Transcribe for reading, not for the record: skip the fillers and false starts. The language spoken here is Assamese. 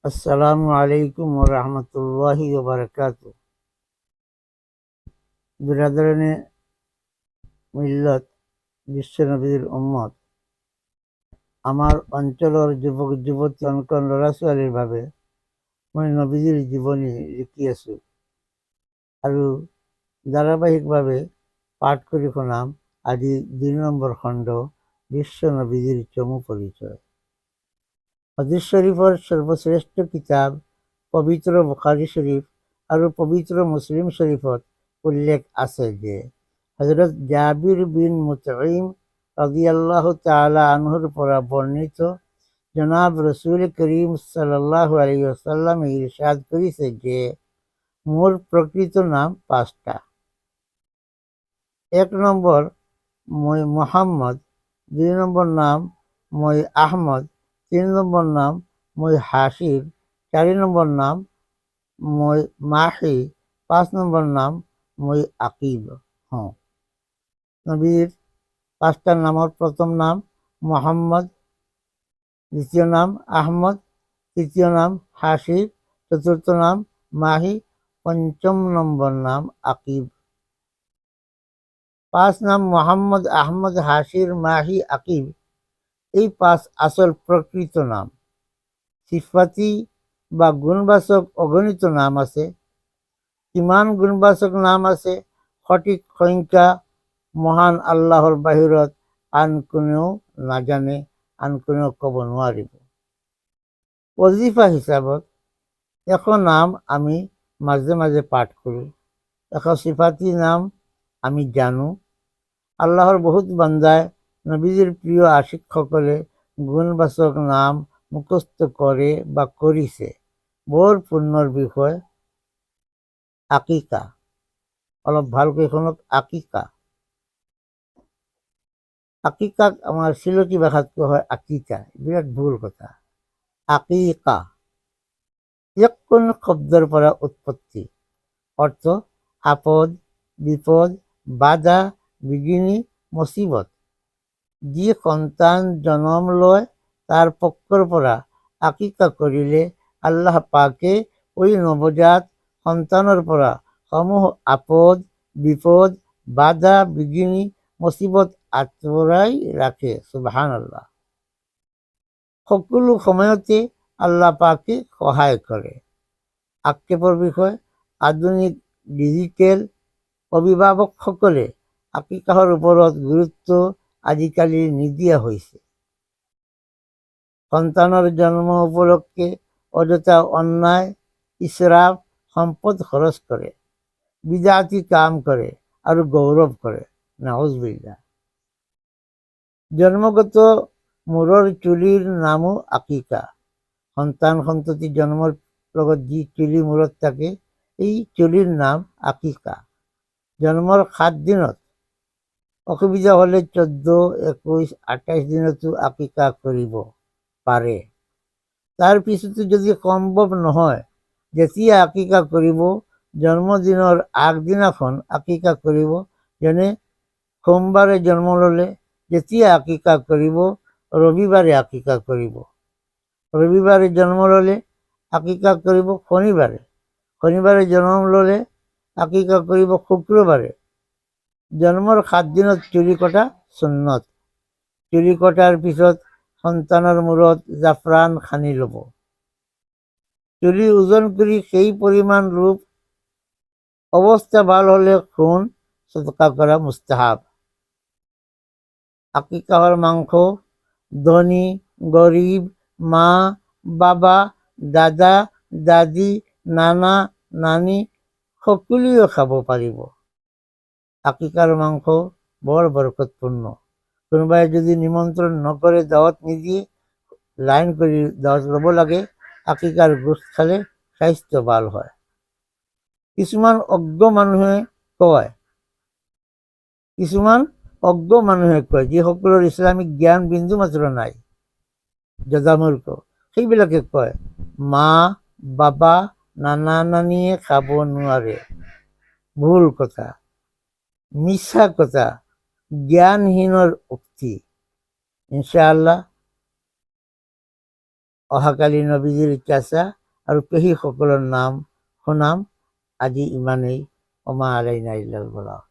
আসসালামু আলাইকুম ওয়া ৰাহমাতুল্লাহি ওয়া বাৰাকাতুহু। বিৰাদৰানে মিল্লত বিশ্বনবীৰ উম্মত, আমাৰ অঞ্চলেৰ যুবক যুবতী অনকন ল'ৰা ছোৱালীৰ বাবে মই নবীজিৰ জীৱনী লিখি আছোঁ আৰু ধাৰাবাহিকভাৱে পাঠ কৰি শুনাম আজি ২ নম্বৰ খণ্ড বিশ্ব নবীজিৰ চমু পৰিচয়। হাদিছ শৰীফৰ সৰ্বশ্ৰেষ্ঠ কিতাপ পবিত্ৰ বুখাৰী শৰীফ আৰু পবিত্ৰ মুছলিম শৰীফত উল্লেখ আছে যে হযৰত জাবিৰ বিন মুতঈম ৰাদিয়াল্লাহু তাআলা আনহুৰ পৰা বর্ণিত জনাব রসুল করিম সাল্লাল্লাহু আলাইহি ওয়াসাল্লাম ইরশাদ করেছে যে মোর প্রকৃত নাম ৫টা। ১ নম্বর মই মোহাম্মদ, ২ নম্বর নাম মই আহমদ, ৩ নম্বর নাম মই হাসির, ৪ নম্বর নাম মই মাহি, ৫ নম্বর নাম মই আকিব। নবীর ৫টা নামৰ প্রথম নাম মোহাম্মদ, দ্বিতীয় নাম আহমদ, তৃতীয় নাম হাসির, চতুর্থ নাম মাহি, পঞ্চম নম্বর নাম আকিব। ৫ নাম মোহাম্মদ, আহমদ, হাসির, মাহি, আকিব এই ৫ আসল প্রকৃত নাম। সিফাতি বা গুণবাচক অগণিত নাম আছে। কিমান গুণবাচক নাম আছে সঠিক সংখ্যা মহান আল্লাহৰ বাহিৰত আন কোনেও নাজানে, আন কোনেও ক'ব নোৱাৰিব। অজিফা হিচাপত ১০০ নাম আমি মাজে মাজে পাঠ কৰোঁ। ১০০ সিফাতি নাম আমি জানো। আল্লাহৰ বহুত বান্দাই নবীজিৰ প্ৰিয় আশিকসকলে গুণবাচক নাম মুখস্থ কৰে বা কৰিছে। বৰ পুণ্যৰ বিষয় আকিকা। অলপ ভালকৈ শুনক, আকিকা। আকিকাক আমাৰ চিলতি ভাষাত কোৱা হয় আকিকা। বিৰাট ভুল কথা। আকিকা কোন শব্দৰ পৰা উৎপত্তি, অৰ্থ আপদ, বিপদ, বাধা, বিঘিনি, মুসিবত। যি সন্তান জন্ম লয় তাৰ পক্ষৰ পৰা আকিকা কৰিলে আল্লাহ পাকে ওই নৱজাত সন্তানৰ পৰা সমূহ আপদ, বিপদ, বাধা, বিঘিনি, মুসিবত আঁতৰাই ৰাখে। সুবহানাল্লাহ। সকলো সময়তে আল্লাহ পাকে সহায় কৰে। আক্ষেপৰ বিষয়, আধুনিক ডিজিটেল অভিভাৱকসকলে আকিকাৰ ওপৰত গুৰুত্ব আজিকালি নিদিয়া হৈছে। সন্তানৰ জন্ম উপলক্ষে অযথা অন্যায়, ইছৰাফ, সম্পদ খৰচ কৰে, বিদাতি কাম কৰে আৰু গৌৰৱ কৰে। নাউজুবিল্লাহ। জন্মগত মূৰৰ চুলিৰ নামো আকিকা। সন্তান সন্ততি জন্মৰ লগত যি চুলি মূৰত থাকে এই চুলিৰ নাম আকিকা। জন্মৰ ৭ দিনত অসুবিধা হলে ১৪, ২১, ২৮ দিনতো আকিকা কৰিব পাৰে। তাৰ পিছতো যদি সম্ভৱ নহয়, যেতিয়া আকিকা কৰিব জন্মদিনৰ আগদিনাখন আকিকা কৰিব। যেনে সোমবাৰে জন্ম ল'লে যেতিয়া আকিকা কৰিব ৰবিবাৰে আকিকা কৰিব। ৰবিবাৰে জন্ম ল'লে আকিকা কৰিব শনিবাৰে। শনিবাৰে জন্ম ল'লে আকিকা কৰিব শুক্ৰবাৰে। জন্মৰ ৭ দিনত চুলি কটা সুন্নত। চুলি কটাৰ পিছত সন্তানৰ মূৰত জাফৰান সানি ল'ব। চুলি ওজন কৰি সেই পৰিমাণ ৰূপ অৱস্থা ভাল হলে খুন সদকা কৰা মুস্তাহাব। আকিকাহৰ মাংস ধনী, গৰীব, মা, বাবা, দাদা, দাদি, নানা, নানি সকলোৱে খাব পাৰিব। আকিকাৰ মাংস বৰ বৰকতপূৰ্ণ। কোনোবাই যদি নিমন্ত্ৰণ নকৰে, দাৱত নিদিয়ে, লাইন কৰি দাৱত ল'ব লাগে। আকিকাৰ গোস্ত খালে স্বাস্থ্য ভাল হয়। কিছুমান অজ্ঞ মানুহে কয় যিসকলৰ ইছলামিক জ্ঞান বিন্দু মাত্ৰ নাই, জদামূৰ্খ, সেইবিলাকে কয় মা, বাবা, নানা, নানিয়ে খাব নোৱাৰে। ভুল কথা, মিছা কথা, জ্ঞানহীনৰ উক্তি। ইনশাআল্লাহ অহাকালি নবীজিৰ চাচা আৰু পেহীসকলৰ নাম শুনাম। আজি ইমানেই। অমা আলাইনা ইল্লাল বালাগ।